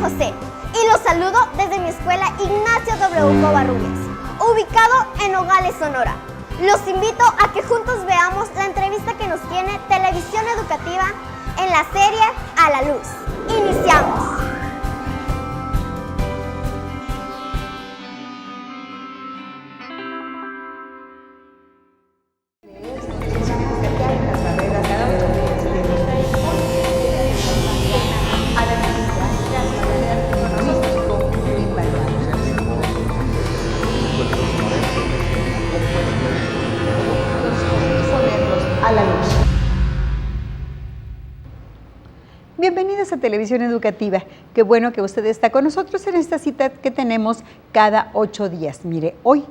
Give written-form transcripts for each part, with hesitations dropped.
José y los saludo desde mi escuela Ignacio W. Covarrubias, ubicado en Nogales, Sonora. Los invito a que juntos veamos la entrevista que nos tiene Televisión Educativa en la serie A la Luz. ¡Iniciamos! Bienvenidos a Televisión Educativa. Qué bueno que usted está con nosotros en esta cita que tenemos cada 8 días. Mire, hoy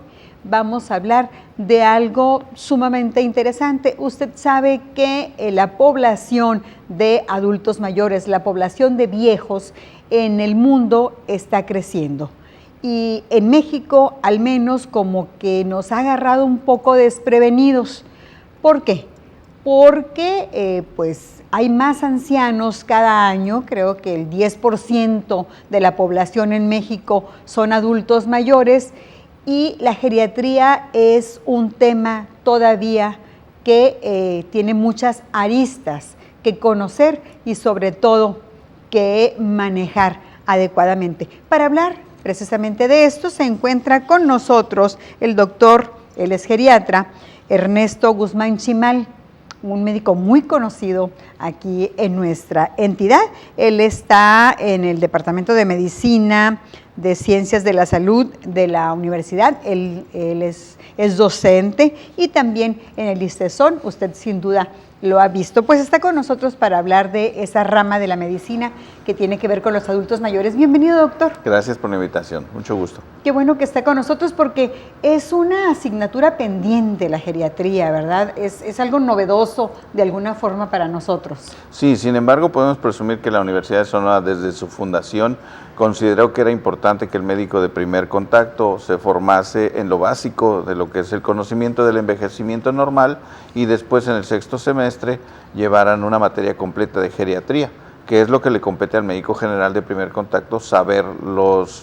vamos a hablar de algo sumamente interesante. Usted sabe que la población de adultos mayores, la población de viejos en el mundo está creciendo. Y en México, al menos, como que nos ha agarrado un poco desprevenidos. ¿Por qué? Porque pues hay más ancianos cada año, creo que el 10% de la población en México son adultos mayores y la geriatría es un tema todavía que tiene muchas aristas que conocer y sobre todo que manejar adecuadamente. Para hablar precisamente de esto se encuentra con nosotros el doctor, él es geriatra, Ernesto Guzmán Chimal, un médico muy conocido aquí en nuestra entidad. Él está en el Departamento de Medicina, de Ciencias de la Salud de la universidad. Él es docente y también en el ISTESON, usted sin duda lo ha visto, pues está con nosotros para hablar de esa rama de la medicina que tiene que ver con los adultos mayores. Bienvenido, doctor. Gracias por la invitación, mucho gusto. Qué bueno que está con nosotros porque es una asignatura pendiente la geriatría, ¿verdad? Es algo novedoso de alguna forma para nosotros. Sí, sin embargo podemos presumir que la Universidad de Sonora desde su fundación consideró que era importante que el médico de primer contacto se formase en lo básico de lo que es el conocimiento del envejecimiento normal y después en el sexto semestre llevaran una materia completa de geriatría, que es lo que le compete al médico general de primer contacto, saber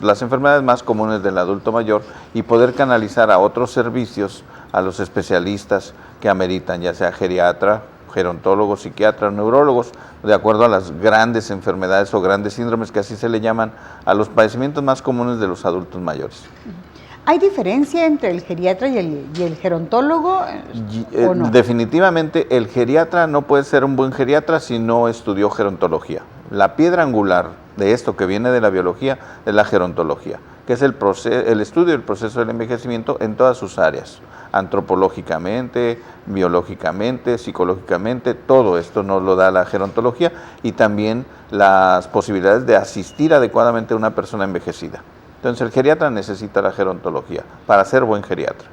las enfermedades más comunes del adulto mayor y poder canalizar a otros servicios a los especialistas que ameritan, ya sea geriatra, gerontólogos, psiquiatras, neurólogos, de acuerdo a las grandes enfermedades o grandes síndromes que así se le llaman a los padecimientos más comunes de los adultos mayores. ¿Hay diferencia entre el geriatra y el gerontólogo o no? Definitivamente el geriatra no puede ser un buen geriatra si no estudió gerontología. La piedra angular de esto que viene de la biología es la gerontología, que es el estudio del proceso del envejecimiento en todas sus áreas, antropológicamente, biológicamente, psicológicamente, todo esto nos lo da la gerontología y también las posibilidades de asistir adecuadamente a una persona envejecida. Entonces el geriatra necesita la gerontología para ser buen geriatra.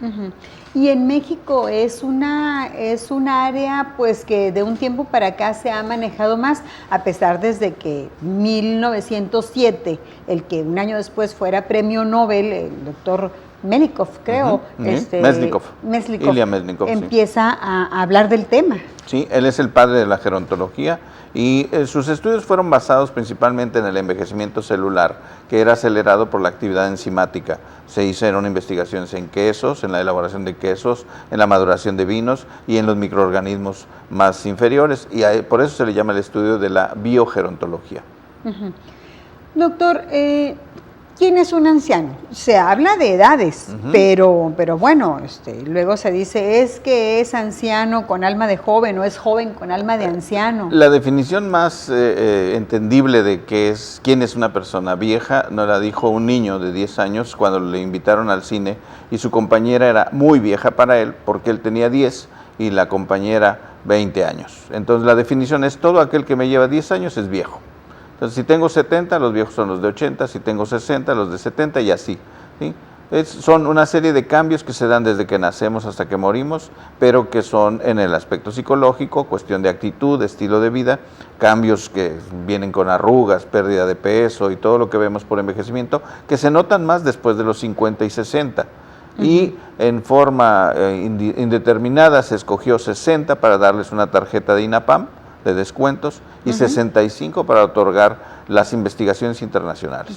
Y en México es un área pues que de un tiempo para acá se ha manejado más, a pesar desde que 1907, el que un año después fuera premio Nobel, el doctor Melnikov, creo, Mesnikov, Ilya Mesnikov, empieza a hablar del tema. Sí, él es el padre de la gerontología y sus estudios fueron basados principalmente en el envejecimiento celular, que era acelerado por la actividad enzimática. Se hicieron investigaciones en quesos, en la elaboración de quesos, en la maduración de vinos y en los microorganismos más inferiores, y por eso se le llama el estudio de la biogerontología. Doctor, ¿quién es un anciano? Se habla de edades, pero bueno, luego se dice, es que es anciano con alma de joven o es joven con alma de anciano. La definición más entendible de quién es una persona vieja nos la dijo un niño de 10 años cuando le invitaron al cine y su compañera era muy vieja para él porque él tenía 10 y la compañera 20 años. Entonces la definición es todo aquel que me lleva 10 años es viejo. Entonces, si tengo 70, los viejos son los de 80, si tengo 60, los de 70 y así, ¿sí? Son una serie de cambios que se dan desde que nacemos hasta que morimos, pero que son en el aspecto psicológico, cuestión de actitud, estilo de vida, cambios que vienen con arrugas, pérdida de peso y todo lo que vemos por envejecimiento, que se notan más después de los 50 y 60. Y en forma indeterminada se escogió 60 para darles una tarjeta de INAPAM, de descuentos y 65 para otorgar las investigaciones internacionales.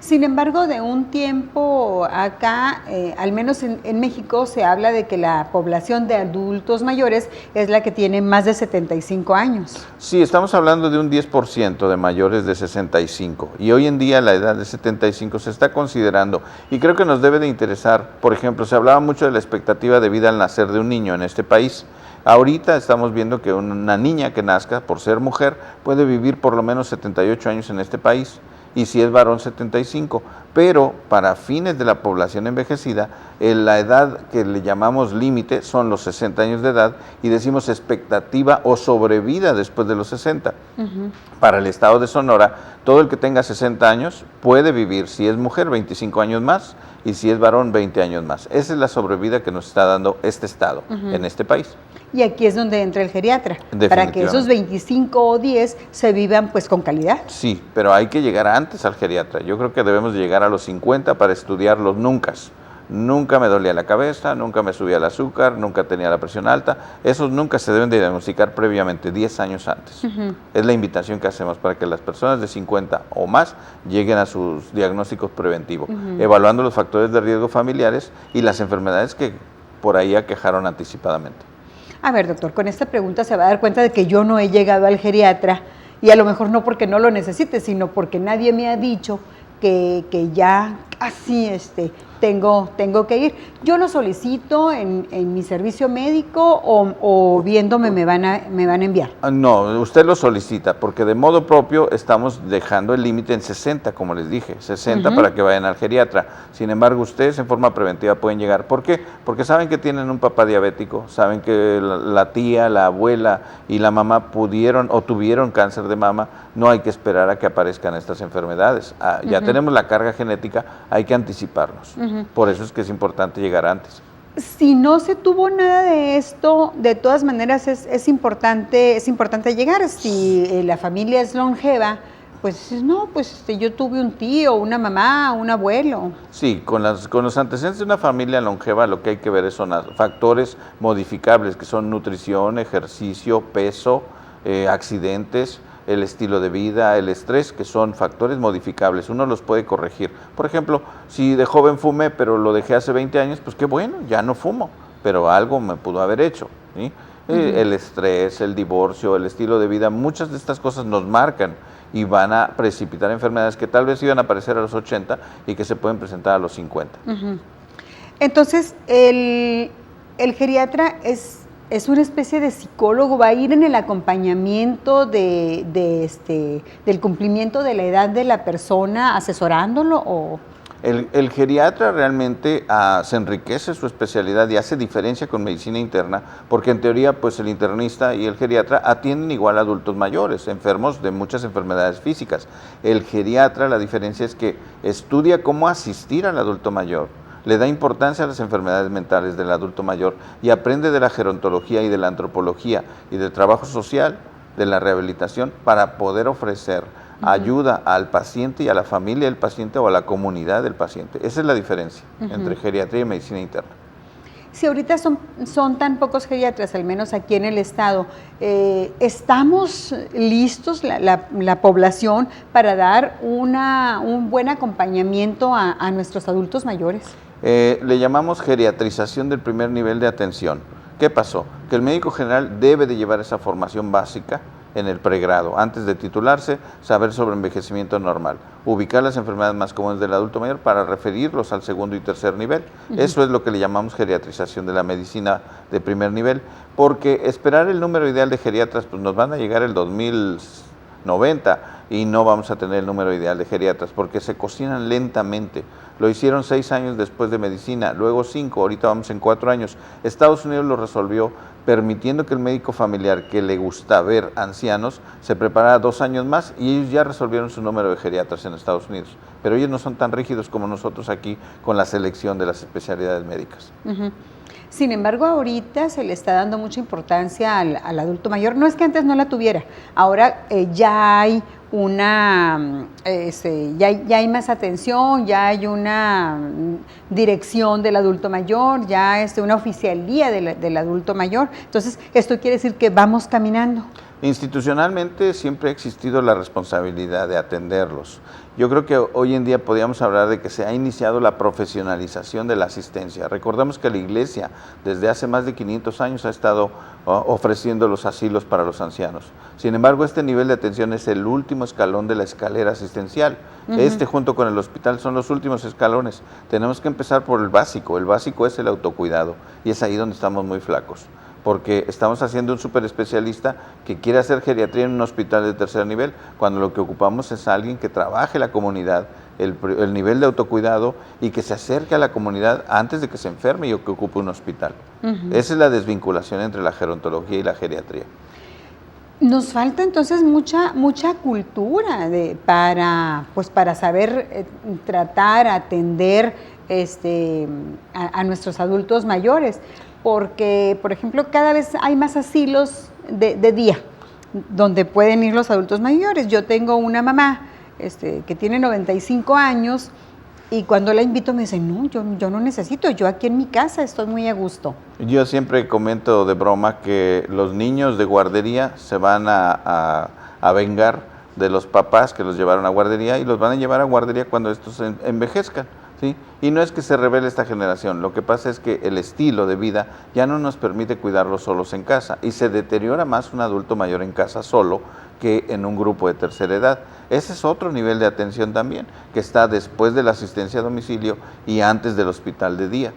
Sin embargo, de un tiempo acá, al menos en México, se habla de que la población de adultos mayores es la que tiene más de 75 años. Sí, estamos hablando de un 10% de mayores de 65 y hoy en día la edad de 75 se está considerando y creo que nos debe de interesar. Por ejemplo, se hablaba mucho de la expectativa de vida al nacer de un niño en este país. Ahorita estamos viendo que una niña que nazca, por ser mujer, puede vivir por lo menos 78 años en este país. Y si es varón 75, pero para fines de la población envejecida, la edad que le llamamos límite son los 60 años de edad y decimos expectativa o sobrevida después de los 60. Para el estado de Sonora, todo el que tenga 60 años puede vivir, si es mujer, 25 años más y si es varón, 20 años más. Esa es la sobrevida que nos está dando este estado en este país. Y aquí es donde entra el geriatra, para que esos 25 o 10 se vivan pues con calidad. Sí, pero hay que llegar antes al geriatra. Yo creo que debemos llegar a los 50 para estudiar los nuncas. Nunca me dolía la cabeza, nunca me subía el azúcar, nunca tenía la presión alta. Esos nunca se deben de diagnosticar previamente, 10 años antes. Es la invitación que hacemos para que las personas de 50 o más lleguen a sus diagnósticos preventivos, evaluando los factores de riesgo familiares y las enfermedades que por ahí aquejaron anticipadamente. A ver, doctor, con esta pregunta se va a dar cuenta de que yo no he llegado al geriatra y a lo mejor no porque no lo necesite, sino porque nadie me ha dicho que ya casi tengo que ir. Yo lo solicito en mi servicio médico o viéndome me van a enviar. No, usted lo solicita porque de modo propio estamos dejando el límite en 60, como les dije, 60 para que vayan al geriatra. Sin embargo, ustedes en forma preventiva pueden llegar. ¿Por qué? Porque saben que tienen un papá diabético, saben que la tía, la abuela y la mamá pudieron o tuvieron cáncer de mama. No hay que esperar a que aparezcan estas enfermedades. Ya tenemos la carga genética, hay que anticiparnos. Por eso es que es importante llegar antes. Si no se tuvo nada de esto, de todas maneras es importante llegar. Si la familia es longeva, pues no, pues yo tuve un tío, una mamá, un abuelo. Sí, con los antecedentes de una familia longeva lo que hay que ver son factores modificables que son nutrición, ejercicio, peso, accidentes, el estilo de vida, el estrés, que son factores modificables, uno los puede corregir. Por ejemplo, si de joven fumé, pero lo dejé hace 20 años, pues qué bueno, ya no fumo, pero algo me pudo haber hecho, ¿sí? El estrés, el divorcio, el estilo de vida, muchas de estas cosas nos marcan y van a precipitar enfermedades que tal vez iban a aparecer a los 80 y que se pueden presentar a los 50. Entonces, el geriatra es una especie de psicólogo, va a ir en el acompañamiento del cumplimiento de la edad de la persona, asesorándolo o... El geriatra realmente se enriquece su especialidad y hace diferencia con medicina interna, porque en teoría pues el internista y el geriatra atienden igual a adultos mayores, enfermos de muchas enfermedades físicas. El geriatra, la diferencia es que estudia cómo asistir al adulto mayor, le da importancia a las enfermedades mentales del adulto mayor y aprende de la gerontología y de la antropología y del trabajo social, de la rehabilitación, para poder ofrecer ayuda al paciente y a la familia del paciente o a la comunidad del paciente. Esa es la diferencia entre geriatría y medicina interna. Si ahorita son tan pocos geriatras, al menos aquí en el estado, ¿estamos listos, la población, para dar un buen acompañamiento a nuestros adultos mayores? Le llamamos geriatrización del primer nivel de atención. ¿Qué pasó? Que el médico general debe de llevar esa formación básica en el pregrado, antes de titularse, saber sobre envejecimiento normal, ubicar las enfermedades más comunes del adulto mayor para referirlos al segundo y tercer nivel. Eso es lo que le llamamos geriatrización de la medicina de primer nivel, porque esperar el número ideal de geriatras, pues nos van a llegar el 2090 y no vamos a tener el número ideal de geriatras, porque se cocinan lentamente. Lo hicieron 6 años después de medicina, luego 5, ahorita vamos en 4 años. Estados Unidos lo resolvió permitiendo que el médico familiar que le gusta ver ancianos se preparara 2 años más y ellos ya resolvieron su número de geriatras en Estados Unidos. Pero ellos no son tan rígidos como nosotros aquí con la selección de las especialidades médicas. Sin embargo, ahorita se le está dando mucha importancia al adulto mayor. No es que antes no la tuviera, ahora ya hay ya hay más atención, ya hay una dirección del adulto mayor, ya una oficialía del adulto mayor. Entonces, esto quiere decir que vamos caminando. Institucionalmente siempre ha existido la responsabilidad de atenderlos. Yo creo que hoy en día podríamos hablar de que se ha iniciado la profesionalización de la asistencia. Recordemos que la Iglesia desde hace más de 500 años ha estado ofreciendo los asilos para los ancianos. Sin embargo, este nivel de atención es el último escalón de la escalera asistencial. Este junto con el hospital son los últimos escalones. Tenemos que empezar por el básico. El básico es el autocuidado y es ahí donde estamos muy flacos, porque estamos haciendo un súper especialista que quiere hacer geriatría en un hospital de tercer nivel, cuando lo que ocupamos es alguien que trabaje la comunidad, el nivel de autocuidado y que se acerque a la comunidad antes de que se enferme y que ocupe un hospital. Esa es la desvinculación entre la gerontología y la geriatría. Nos falta entonces mucha cultura para saber tratar, atender a nuestros adultos mayores. Porque, por ejemplo, cada vez hay más asilos de día donde pueden ir los adultos mayores. Yo tengo una mamá que tiene 95 años y cuando la invito me dice, no, yo no necesito, yo aquí en mi casa estoy muy a gusto. Yo siempre comento de broma que los niños de guardería se van a vengar de los papás que los llevaron a guardería y los van a llevar a guardería cuando estos envejezcan. ¿Sí? Y no es que se revele esta generación, lo que pasa es que el estilo de vida ya no nos permite cuidarlos solos en casa y se deteriora más un adulto mayor en casa solo que en un grupo de tercera edad. Ese es otro nivel de atención también, que está después de la asistencia a domicilio y antes del hospital de día.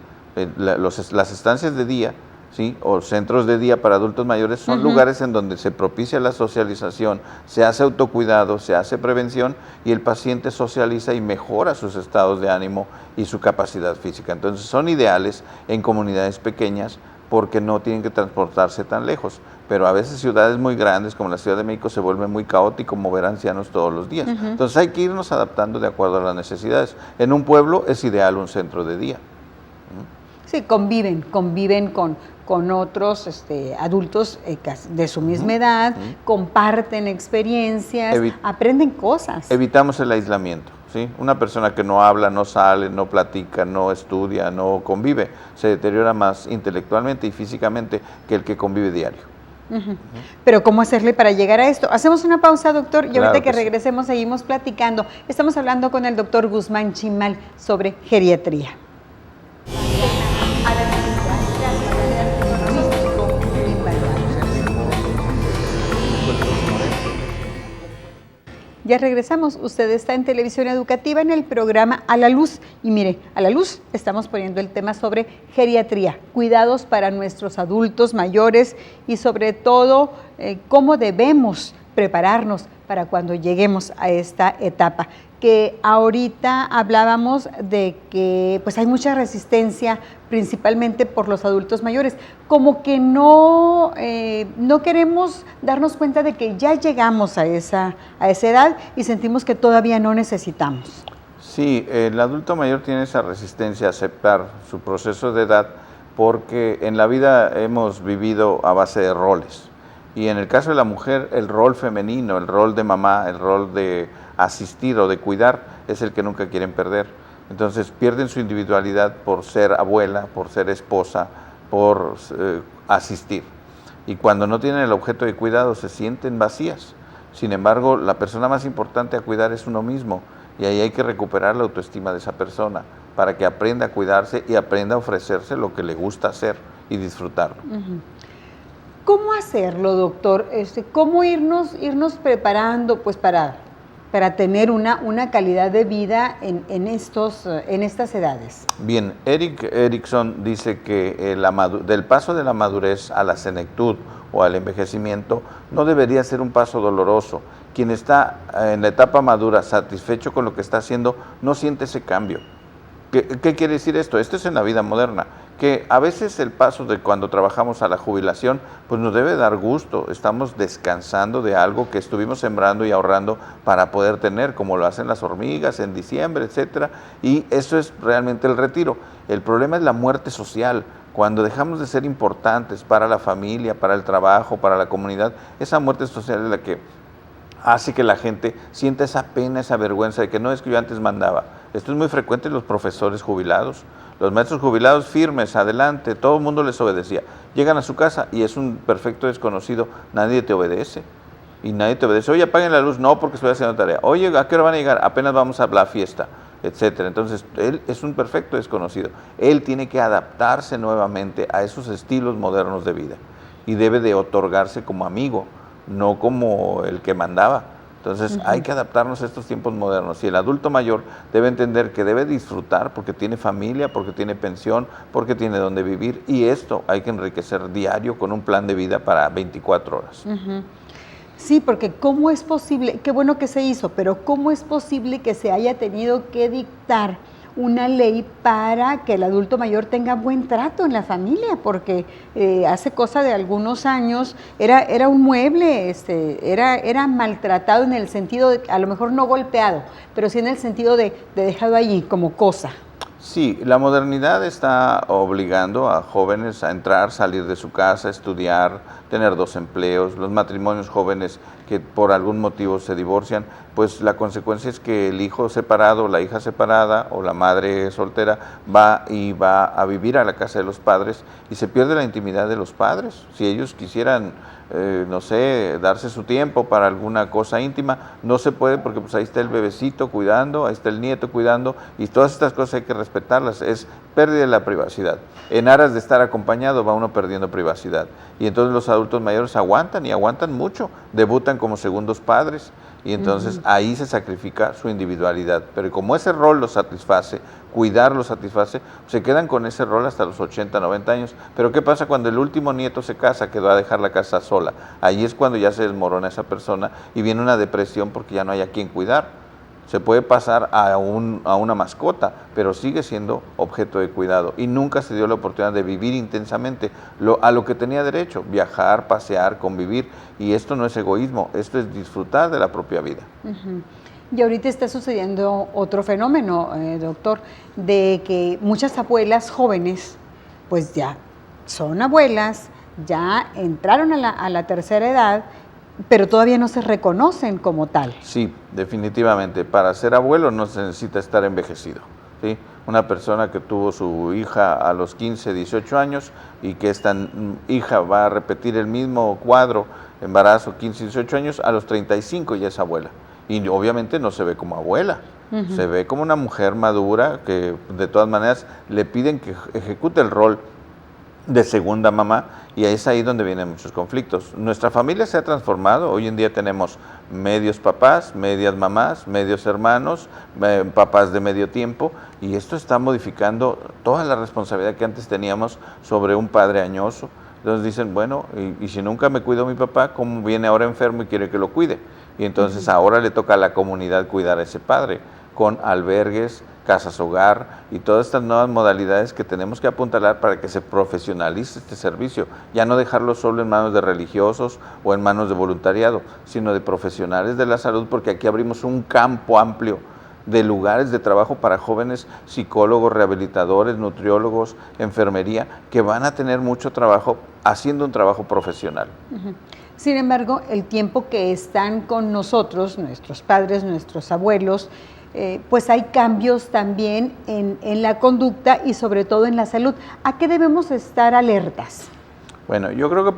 Las estancias de día, ¿sí?, o centros de día para adultos mayores son lugares en donde se propicia la socialización, se hace autocuidado, se hace prevención y el paciente socializa y mejora sus estados de ánimo y su capacidad física. Entonces son ideales en comunidades pequeñas porque no tienen que transportarse tan lejos, pero a veces ciudades muy grandes como la Ciudad de México se vuelve muy caótico mover ancianos todos los días. Entonces hay que irnos adaptando de acuerdo a las necesidades. En un pueblo es ideal un centro de día. Sí, conviven con otros adultos de su misma edad, comparten experiencias, aprenden cosas. Evitamos el aislamiento, ¿sí? Una persona que no habla, no sale, no platica, no estudia, no convive, se deteriora más intelectualmente y físicamente que el que convive diario. Pero ¿cómo hacerle para llegar a esto? Hacemos una pausa, doctor, y Claro ahorita que sí. regresemos seguimos platicando. Estamos hablando con el doctor Guzmán Chimal sobre geriatría. Ya regresamos, usted está en Televisión Educativa en el programa A la Luz y mire, a la luz estamos poniendo el tema sobre geriatría, cuidados para nuestros adultos mayores y sobre todo cómo debemos prepararnos para cuando lleguemos a esta etapa. Que ahorita hablábamos de que pues hay mucha resistencia, principalmente por los adultos mayores, como que no queremos darnos cuenta de que ya llegamos a esa edad y sentimos que todavía no necesitamos. Sí, el adulto mayor tiene esa resistencia a aceptar su proceso de edad porque en la vida hemos vivido a base de roles. Y en el caso de la mujer, el rol femenino, el rol de mamá, el rol de asistir o de cuidar es el que nunca quieren perder. Entonces pierden su individualidad por ser abuela, por ser esposa, por asistir. Y cuando no tienen el objeto de cuidado se sienten vacías. Sin embargo, la persona más importante a cuidar es uno mismo y ahí hay que recuperar la autoestima de esa persona para que aprenda a cuidarse y aprenda a ofrecerse lo que le gusta hacer y disfrutarlo. ¿Cómo hacerlo, doctor? ¿Cómo irnos preparando pues para tener una calidad de vida en estas edades? Bien, Erik Erikson dice que del paso de la madurez a la senectud o al envejecimiento no debería ser un paso doloroso. Quien está en la etapa madura, satisfecho con lo que está haciendo, no siente ese cambio. ¿Qué quiere decir esto? Esto es en la vida moderna, que a veces el paso de cuando trabajamos a la jubilación, pues nos debe dar gusto, estamos descansando de algo que estuvimos sembrando y ahorrando para poder tener, como lo hacen las hormigas en diciembre, etcétera, y eso es realmente el retiro. El problema es la muerte social. Cuando dejamos de ser importantes para la familia, para el trabajo, para la comunidad, esa muerte social es la que hace que la gente sienta esa pena, esa vergüenza de que no es que yo antes mandaba. Esto es muy frecuente en los profesores jubilados. Los maestros jubilados firmes, adelante, todo el mundo les obedecía. Llegan a su casa y es un perfecto desconocido, nadie te obedece. Y nadie te obedece. Oye, apaguen la luz, no, porque estoy haciendo tarea. Oye, ¿a qué hora van a llegar? Apenas vamos a la fiesta, etcétera. Entonces, él es un perfecto desconocido. Él tiene que adaptarse nuevamente a esos estilos modernos de vida y debe de otorgarse como amigo, no como el que mandaba. Entonces, hay que adaptarnos a estos tiempos modernos y el adulto mayor debe entender que debe disfrutar porque tiene familia, porque tiene pensión, porque tiene donde vivir, y esto hay que enriquecer diario con un plan de vida para 24 horas. Sí, porque ¿cómo es posible? Qué bueno que se hizo, pero ¿cómo es posible que se haya tenido que dictar una ley para que el adulto mayor tenga buen trato en la familia? Porque hace cosa de algunos años era un mueble, era maltratado en el sentido de, a lo mejor no golpeado, pero sí en el sentido de dejado allí como cosa. Sí, la modernidad está obligando a jóvenes a entrar, salir de su casa, estudiar, tener 2 empleos. Los matrimonios jóvenes que por algún motivo se divorcian, pues la consecuencia es que el hijo separado, la hija separada o la madre soltera va a vivir a la casa de los padres y se pierde la intimidad de los padres. Si ellos quisieran, no sé, darse su tiempo para alguna cosa íntima, no se puede porque pues ahí está el bebecito cuidando, ahí está el nieto cuidando, y todas estas cosas hay que respetarlas. Es pérdida de la privacidad. En aras de estar acompañado va uno perdiendo privacidad. Y entonces los adultos mayores aguantan y aguantan mucho, debutan como segundos padres y entonces ahí se sacrifica su individualidad. Pero como ese rol lo satisface, cuidar lo satisface, se quedan con ese rol hasta los 80, 90 años. Pero ¿qué pasa cuando el último nieto se casa, que va a dejar la casa sola? Ahí es cuando ya se desmorona esa persona y viene una depresión porque ya no hay a quien cuidar. Se puede pasar a una mascota, pero sigue siendo objeto de cuidado y nunca se dio la oportunidad de vivir intensamente a lo que tenía derecho, viajar, pasear, convivir, y esto no es egoísmo, esto es disfrutar de la propia vida. Y ahorita está sucediendo otro fenómeno, doctor, de que muchas abuelas jóvenes, pues ya son abuelas, ya entraron a la tercera edad, pero todavía no se reconocen como tal. Sí, definitivamente. Para ser abuelo no se necesita estar envejecido, ¿sí? Una persona que tuvo su hija a los 15, 18 años y que esta hija va a repetir el mismo cuadro, embarazo, 15, 18 años, a los 35 ya es abuela. Y obviamente no se ve como abuela, se ve como una mujer madura que de todas maneras le piden que ejecute el rol de segunda mamá, y es ahí donde vienen muchos conflictos. Nuestra familia se ha transformado, hoy en día tenemos medios papás, medias mamás, medios hermanos, papás de medio tiempo, y esto está modificando toda la responsabilidad que antes teníamos sobre un padre añoso. Entonces dicen, bueno, y si nunca me cuidó mi papá, ¿cómo viene ahora enfermo y quiere que lo cuide? Y entonces ahora le toca a la comunidad cuidar a ese padre, con albergues, casas hogar y todas estas nuevas modalidades que tenemos que apuntalar para que se profesionalice este servicio, ya no dejarlo solo en manos de religiosos o en manos de voluntariado, sino de profesionales de la salud, porque aquí abrimos un campo amplio de lugares de trabajo para jóvenes psicólogos, rehabilitadores, nutriólogos, enfermería, que van a tener mucho trabajo haciendo un trabajo profesional. Sin embargo, el tiempo que están con nosotros, nuestros padres, nuestros abuelos, pues hay cambios también en la conducta y sobre todo en la salud. ¿A qué debemos estar alertas? Bueno, yo creo que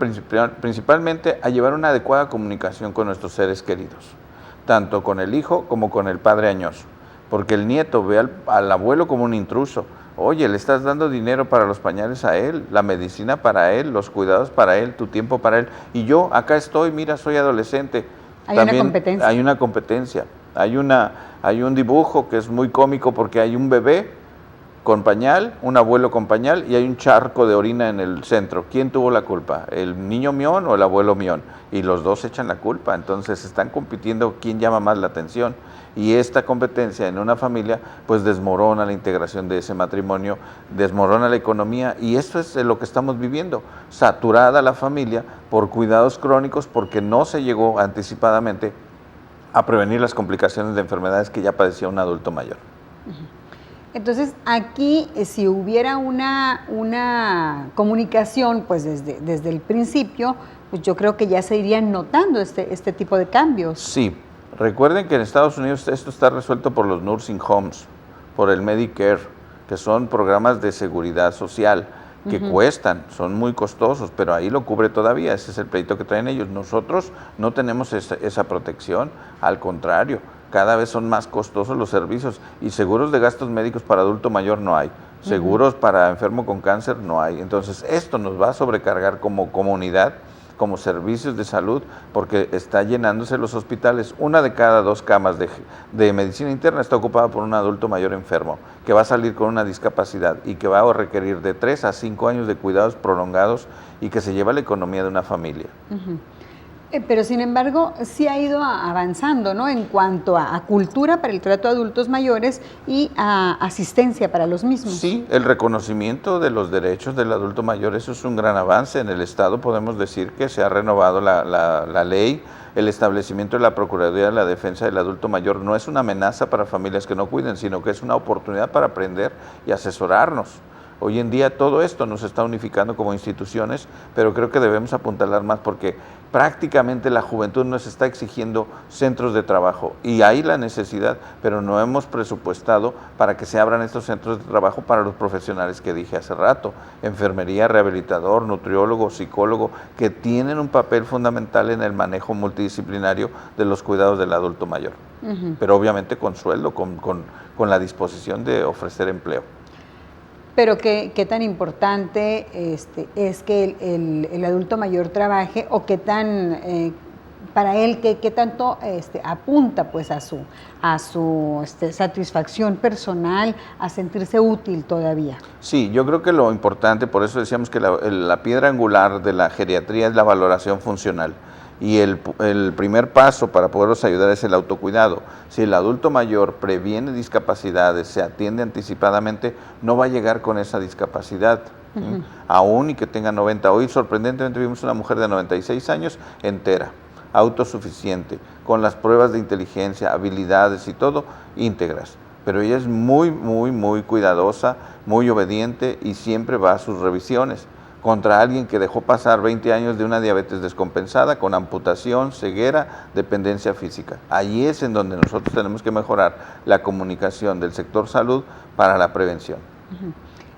principalmente a llevar una adecuada comunicación con nuestros seres queridos, tanto con el hijo como con el padre añoso, porque el nieto ve al abuelo como un intruso. Oye, le estás dando dinero para los pañales a él, la medicina para él, los cuidados para él, tu tiempo para él, y yo acá estoy, mira, soy adolescente. Hay una competencia. Hay una competencia. Hay un dibujo que es muy cómico porque hay un bebé con pañal, un abuelo con pañal y hay un charco de orina en el centro. ¿Quién tuvo la culpa? ¿El niño mión o el abuelo mión? Y los dos echan la culpa, entonces están compitiendo quién llama más la atención. Y esta competencia en una familia pues desmorona la integración de ese matrimonio, desmorona la economía, y esto es lo que estamos viviendo, saturada la familia por cuidados crónicos porque no se llegó anticipadamente a prevenir las complicaciones de enfermedades que ya padecía un adulto mayor. Entonces, aquí, si hubiera una comunicación, pues desde el principio, pues yo creo que ya se irían notando este tipo de cambios. Sí, recuerden que en Estados Unidos esto está resuelto por los nursing homes, por el Medicare, que son programas de seguridad social, que cuestan, son muy costosos, pero ahí lo cubre todavía, ese es el pleito que traen ellos. Nosotros no tenemos esa protección, al contrario, cada vez son más costosos los servicios y seguros de gastos médicos para adulto mayor no hay, seguros para enfermo con cáncer no hay. Entonces esto nos va a sobrecargar como comunidad, como servicios de salud, porque está llenándose los hospitales. 1 de cada 2 camas de medicina interna está ocupada por un adulto mayor enfermo, que va a salir con una discapacidad y que va a requerir de 3 a 5 años de cuidados prolongados y que se lleva la economía de una familia. Pero sin embargo, sí ha ido avanzando, ¿no? En cuanto a cultura para el trato de adultos mayores y a asistencia para los mismos. Sí, el reconocimiento de los derechos del adulto mayor, eso es un gran avance. En el Estado podemos decir que se ha renovado la ley, el establecimiento de la Procuraduría de la Defensa del Adulto Mayor no es una amenaza para familias que no cuiden, sino que es una oportunidad para aprender y asesorarnos. Hoy en día todo esto nos está unificando como instituciones, pero creo que debemos apuntalar más porque prácticamente la juventud nos está exigiendo centros de trabajo y hay la necesidad, pero no hemos presupuestado para que se abran estos centros de trabajo para los profesionales que dije hace rato, enfermería, rehabilitador, nutriólogo, psicólogo, que tienen un papel fundamental en el manejo multidisciplinario de los cuidados del adulto mayor, pero obviamente con sueldo, con la disposición de ofrecer empleo. Pero qué tan importante es que el adulto mayor trabaje o qué tan, para él, qué tanto apunta pues a su satisfacción personal, a sentirse útil todavía. Sí, yo creo que lo importante, por eso decíamos que la piedra angular de la geriatría es la valoración funcional. Y el primer paso para poderlos ayudar es el autocuidado. Si el adulto mayor previene discapacidades, se atiende anticipadamente, no va a llegar con esa discapacidad, aún y que tenga 90. Hoy sorprendentemente vimos una mujer de 96 años entera, autosuficiente, con las pruebas de inteligencia, habilidades y todo íntegras. Pero ella es muy, muy, muy cuidadosa, muy obediente y siempre va a sus revisiones. Contra alguien que dejó pasar 20 años de una diabetes descompensada con amputación, ceguera, dependencia física. Ahí es en donde nosotros tenemos que mejorar la comunicación del sector salud para la prevención.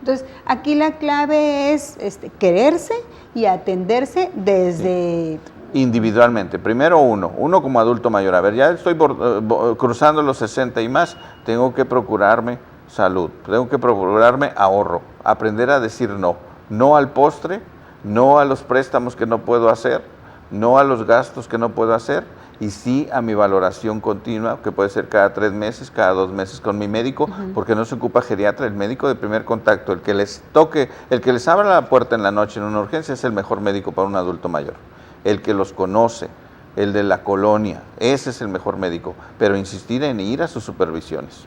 Entonces, aquí la clave es quererse y atenderse desde... Individualmente, primero uno como adulto mayor. A ver, ya estoy cruzando los 60 y más, tengo que procurarme salud, tengo que procurarme ahorro, aprender a decir no. No al postre, no a los préstamos que no puedo hacer, no a los gastos que no puedo hacer y sí a mi valoración continua, que puede ser cada 3 meses, cada 2 meses con mi médico, porque no se ocupa geriatra, el médico de primer contacto, el que les toque, el que les abra la puerta en la noche en una urgencia es el mejor médico para un adulto mayor, el que los conoce, el de la colonia, ese es el mejor médico, pero insistir en ir a sus supervisiones.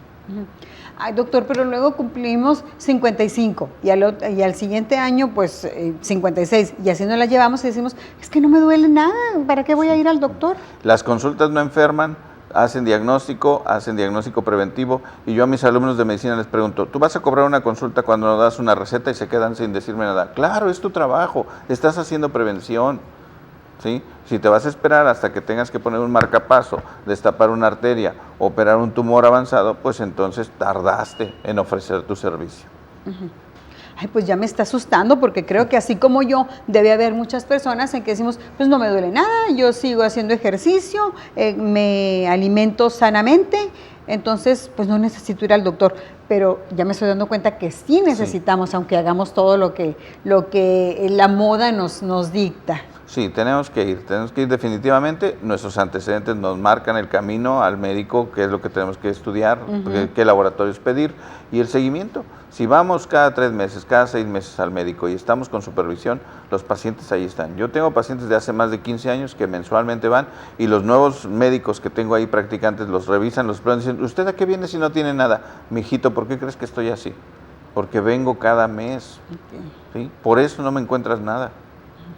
Ay, doctor, pero luego cumplimos 55 y al siguiente año, pues 56, y así nos la llevamos y decimos, es que no me duele nada, ¿para qué voy a ir al doctor? Las consultas no enferman, hacen diagnóstico preventivo, y yo a mis alumnos de medicina les pregunto, ¿tú vas a cobrar una consulta cuando no das una receta y se quedan sin decirme nada? Claro, es tu trabajo, estás haciendo prevención. ¿Sí? Si te vas a esperar hasta que tengas que poner un marcapaso, destapar una arteria, operar un tumor avanzado, pues entonces tardaste en ofrecer tu servicio. Ay, pues ya me está asustando porque creo que así como yo, debe haber muchas personas en que decimos, pues no me duele nada, yo sigo haciendo ejercicio, me alimento sanamente, entonces pues no necesito ir al doctor. Pero ya me estoy dando cuenta que sí necesitamos, aunque hagamos todo lo que la moda nos dicta. Sí, tenemos que ir definitivamente. Nuestros antecedentes nos marcan el camino al médico, qué es lo que tenemos que estudiar, qué laboratorios pedir y el seguimiento. Si vamos cada 3 meses, cada 6 meses al médico y estamos con supervisión, los pacientes ahí están. Yo tengo pacientes de hace más de 15 años que mensualmente van y los nuevos médicos que tengo ahí practicantes los revisan, los prueban y dicen, ¿usted a qué viene si no tiene nada? Mijito, ¿por qué crees que estoy así? Porque vengo cada mes. ¿Sí? Por eso no me encuentras nada.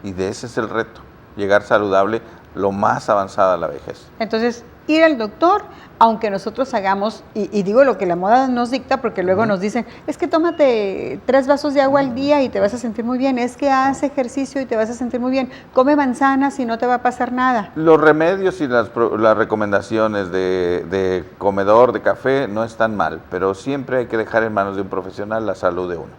Y de ese es el reto, llegar saludable lo más avanzada a la vejez. Entonces, ir al doctor, aunque nosotros hagamos, y digo lo que la moda nos dicta, porque luego nos dicen, es que tómate 3 vasos de agua al día y te vas a sentir muy bien, es que haz ejercicio y te vas a sentir muy bien, come manzanas y no te va a pasar nada. Los remedios y las recomendaciones de comedor, de café, no están mal, pero siempre hay que dejar en manos de un profesional la salud de uno.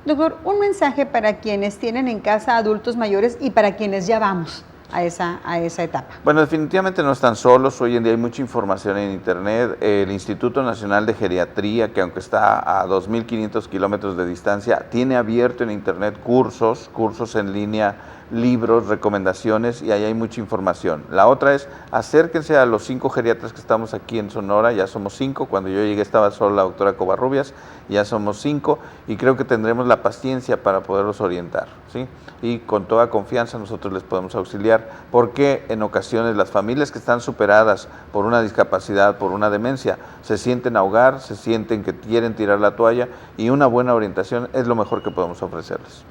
Doctor, un mensaje para quienes tienen en casa adultos mayores y para quienes ya vamos a esa etapa. Bueno, definitivamente no están solos. Hoy en día hay mucha información en Internet. El Instituto Nacional de Geriatría, que aunque está a 2.500 kilómetros de distancia, tiene abierto en Internet cursos en línea, libros, recomendaciones, y ahí hay mucha información. La otra es, acérquense a los 5 geriatras que estamos aquí en Sonora. Ya somos 5, cuando yo llegué estaba solo la doctora Covarrubias, ya somos 5, y creo que tendremos la paciencia para poderlos orientar, ¿sí? Y con toda confianza nosotros les podemos auxiliar, porque en ocasiones las familias que están superadas por una discapacidad, por una demencia, se sienten ahogar, se sienten que quieren tirar la toalla, y una buena orientación es lo mejor que podemos ofrecerles.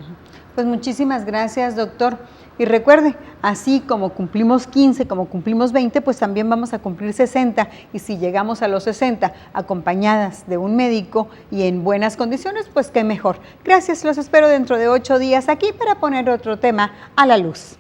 Pues muchísimas gracias, doctor. Y recuerde, así como cumplimos 15, como cumplimos 20, pues también vamos a cumplir 60. Y si llegamos a los 60 acompañadas de un médico y en buenas condiciones, pues qué mejor. Gracias, los espero dentro de 8 días aquí para poner otro tema a la luz.